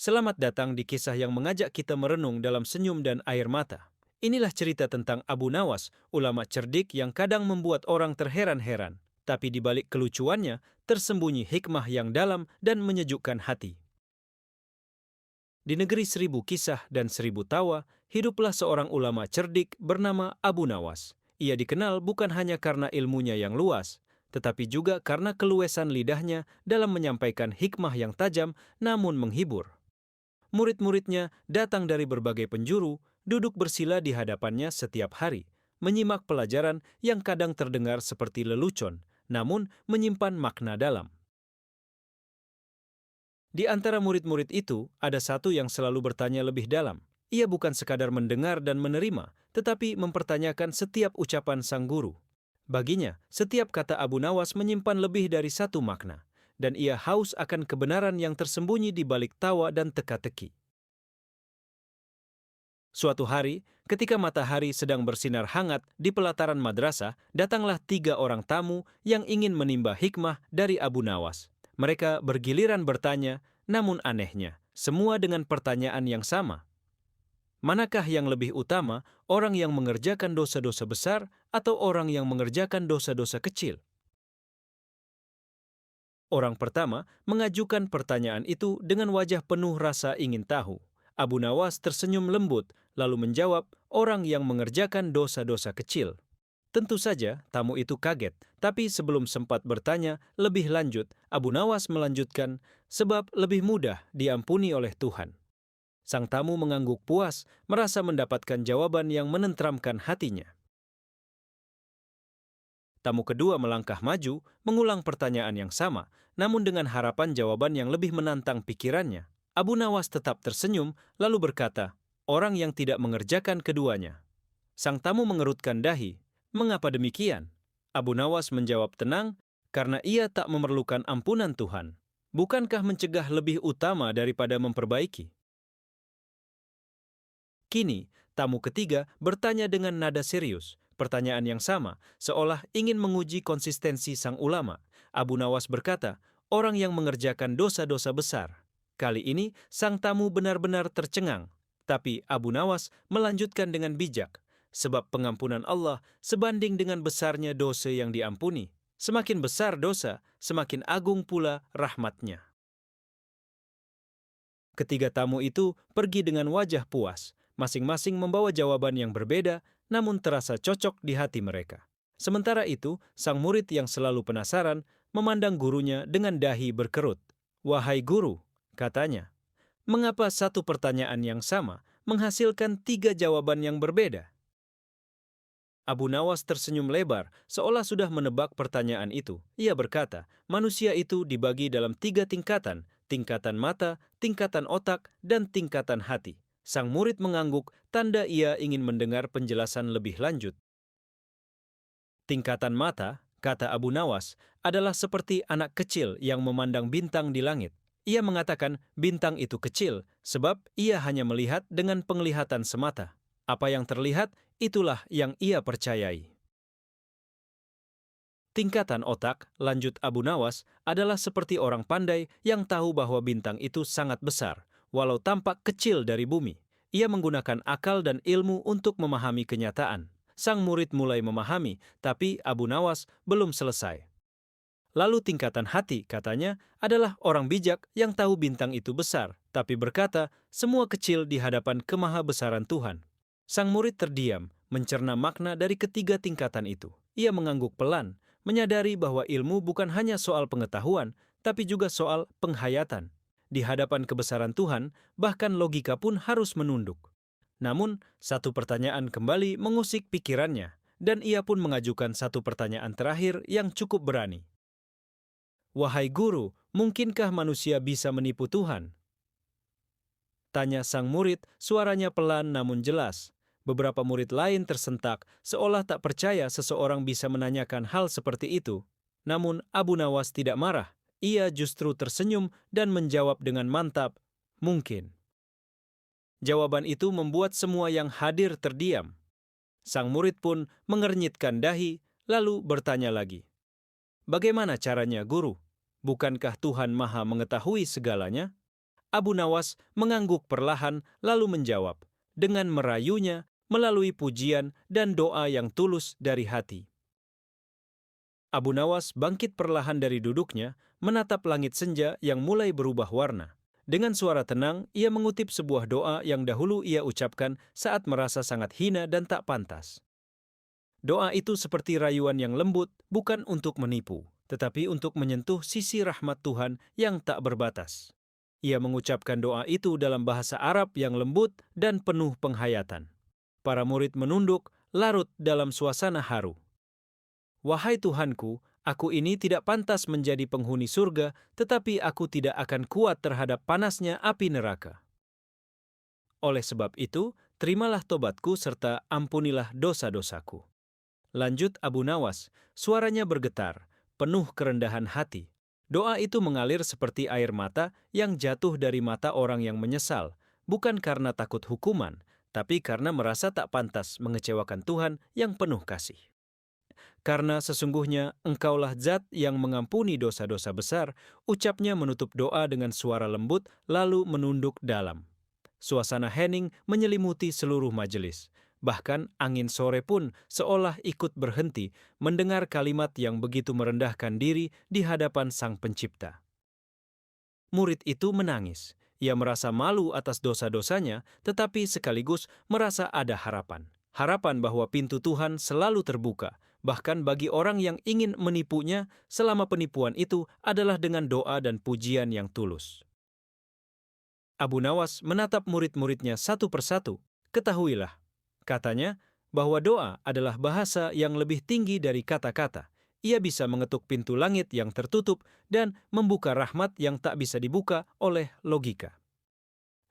Selamat datang di kisah yang mengajak kita merenung dalam senyum dan air mata. Inilah cerita tentang Abu Nawas, ulama cerdik yang kadang membuat orang terheran-heran. Tapi di balik kelucuannya, tersembunyi hikmah yang dalam dan menyejukkan hati. Di negeri seribu kisah dan seribu tawa, hiduplah seorang ulama cerdik bernama Abu Nawas. Ia dikenal bukan hanya karena ilmunya yang luas, tetapi juga karena keluasan lidahnya dalam menyampaikan hikmah yang tajam namun menghibur. Murid-muridnya datang dari berbagai penjuru, duduk bersila di hadapannya setiap hari, menyimak pelajaran yang kadang terdengar seperti lelucon, namun menyimpan makna dalam. Di antara murid-murid itu, ada satu yang selalu bertanya lebih dalam. Ia bukan sekadar mendengar dan menerima, tetapi mempertanyakan setiap ucapan sang guru. Baginya, setiap kata Abu Nawas menyimpan lebih dari satu makna, dan ia haus akan kebenaran yang tersembunyi di balik tawa dan teka-teki. Suatu hari, ketika matahari sedang bersinar hangat di pelataran madrasah, datanglah 3 orang tamu yang ingin menimba hikmah dari Abu Nawas. Mereka bergiliran bertanya, namun anehnya, semua dengan pertanyaan yang sama. Manakah yang lebih utama, orang yang mengerjakan dosa-dosa besar atau orang yang mengerjakan dosa-dosa kecil? Orang pertama mengajukan pertanyaan itu dengan wajah penuh rasa ingin tahu. Abu Nawas tersenyum lembut, lalu menjawab, orang yang mengerjakan dosa-dosa kecil. Tentu saja tamu itu kaget, tapi sebelum sempat bertanya lebih lanjut, Abu Nawas melanjutkan, sebab lebih mudah diampuni oleh Tuhan. Sang tamu mengangguk puas, merasa mendapatkan jawaban yang menenteramkan hatinya. Tamu kedua melangkah maju, mengulang pertanyaan yang sama, namun dengan harapan jawaban yang lebih menantang pikirannya. Abu Nawas tetap tersenyum, lalu berkata, orang yang tidak mengerjakan keduanya. Sang tamu mengerutkan dahi. Mengapa demikian? Abu Nawas menjawab tenang, karena ia tak memerlukan ampunan Tuhan. Bukankah mencegah lebih utama daripada memperbaiki? Kini, tamu ketiga bertanya dengan nada serius. Pertanyaan yang sama, seolah ingin menguji konsistensi sang ulama. Abu Nawas berkata, orang yang mengerjakan dosa-dosa besar. Kali ini, sang tamu benar-benar tercengang. Tapi Abu Nawas melanjutkan dengan bijak, sebab pengampunan Allah sebanding dengan besarnya dosa yang diampuni. Semakin besar dosa, semakin agung pula rahmatnya. Ketiga tamu itu pergi dengan wajah puas. Masing-masing membawa jawaban yang berbeda, namun terasa cocok di hati mereka. Sementara itu, sang murid yang selalu penasaran memandang gurunya dengan dahi berkerut. Wahai guru, katanya, mengapa satu pertanyaan yang sama menghasilkan 3 jawaban yang berbeda? Abu Nawas tersenyum lebar, seolah sudah menebak pertanyaan itu. Ia berkata, manusia itu dibagi dalam 3 tingkatan, tingkatan mata, tingkatan otak, dan tingkatan hati. Sang murid mengangguk, tanda ia ingin mendengar penjelasan lebih lanjut. Tingkatan mata, kata Abu Nawas, adalah seperti anak kecil yang memandang bintang di langit. Ia mengatakan bintang itu kecil, sebab ia hanya melihat dengan penglihatan semata. Apa yang terlihat, itulah yang ia percayai. Tingkatan otak, lanjut Abu Nawas, adalah seperti orang pandai yang tahu bahwa bintang itu sangat besar, walau tampak kecil dari bumi. Ia menggunakan akal dan ilmu untuk memahami kenyataan. Sang murid mulai memahami, tapi Abu Nawas belum selesai. Lalu tingkatan hati, katanya, adalah orang bijak yang tahu bintang itu besar, tapi berkata, semua kecil di hadapan kemahabesaran Tuhan. Sang murid terdiam, mencerna makna dari ketiga tingkatan itu. Ia mengangguk pelan, menyadari bahwa ilmu bukan hanya soal pengetahuan, tapi juga soal penghayatan. Di hadapan kebesaran Tuhan, bahkan logika pun harus menunduk. Namun, satu pertanyaan kembali mengusik pikirannya, dan ia pun mengajukan satu pertanyaan terakhir yang cukup berani. Wahai guru, mungkinkah manusia bisa menipu Tuhan? Tanya sang murid, suaranya pelan namun jelas. Beberapa murid lain tersentak, seolah tak percaya seseorang bisa menanyakan hal seperti itu. Namun Abu Nawas tidak marah. Ia justru tersenyum dan menjawab dengan mantap, mungkin. Jawaban itu membuat semua yang hadir terdiam. Sang murid pun mengernyitkan dahi, lalu bertanya lagi. Bagaimana caranya, guru? Bukankah Tuhan Maha mengetahui segalanya? Abu Nawas mengangguk perlahan lalu menjawab, dengan merayunya melalui pujian dan doa yang tulus dari hati. Abu Nawas bangkit perlahan dari duduknya, menatap langit senja yang mulai berubah warna. Dengan suara tenang, ia mengutip sebuah doa yang dahulu ia ucapkan saat merasa sangat hina dan tak pantas. Doa itu seperti rayuan yang lembut, bukan untuk menipu, tetapi untuk menyentuh sisi rahmat Tuhan yang tak berbatas. Ia mengucapkan doa itu dalam bahasa Arab yang lembut dan penuh penghayatan. Para murid menunduk, larut dalam suasana haru. Wahai Tuhanku, aku ini tidak pantas menjadi penghuni surga, tetapi aku tidak akan kuat terhadap panasnya api neraka. Oleh sebab itu, terimalah tobatku serta ampunilah dosa-dosaku. Lanjut Abu Nawas, suaranya bergetar, penuh kerendahan hati. Doa itu mengalir seperti air mata yang jatuh dari mata orang yang menyesal, bukan karena takut hukuman, tapi karena merasa tak pantas mengecewakan Tuhan yang penuh kasih. Karena sesungguhnya Engkaulah Zat yang mengampuni dosa-dosa besar, ucapnya menutup doa dengan suara lembut lalu menunduk dalam. Suasana hening menyelimuti seluruh majelis. Bahkan angin sore pun seolah ikut berhenti mendengar kalimat yang begitu merendahkan diri di hadapan Sang Pencipta. Murid itu menangis. Ia merasa malu atas dosa-dosanya, tetapi sekaligus merasa ada harapan. Harapan bahwa pintu Tuhan selalu terbuka, bahkan bagi orang yang ingin menipunya selama penipuan itu adalah dengan doa dan pujian yang tulus. Abu Nawas menatap murid-muridnya satu persatu. Ketahuilah, katanya, bahwa doa adalah bahasa yang lebih tinggi dari kata-kata. Ia bisa mengetuk pintu langit yang tertutup dan membuka rahmat yang tak bisa dibuka oleh logika.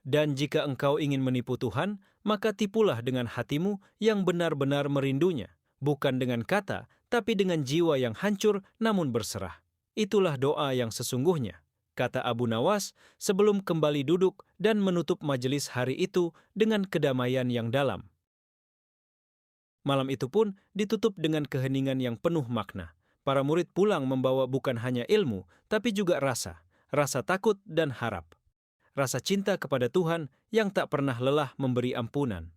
Dan jika engkau ingin menipu Tuhan, maka tipulah dengan hatimu yang benar-benar merindunya, bukan dengan kata, tapi dengan jiwa yang hancur namun berserah. Itulah doa yang sesungguhnya, kata Abu Nawas sebelum kembali duduk dan menutup majelis hari itu dengan kedamaian yang dalam. Malam itu pun ditutup dengan keheningan yang penuh makna. Para murid pulang membawa bukan hanya ilmu, tapi juga rasa takut dan harap. Rasa cinta kepada Tuhan yang tak pernah lelah memberi ampunan.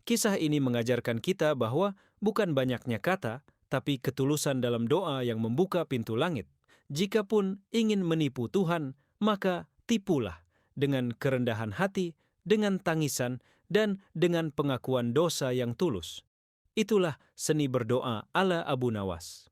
Kisah ini mengajarkan kita bahwa bukan banyaknya kata, tapi ketulusan dalam doa yang membuka pintu langit. Jikapun ingin menipu Tuhan, maka tipulah dengan kerendahan hati, dengan tangisan, dan dengan pengakuan dosa yang tulus. Itulah seni berdoa ala Abu Nawas.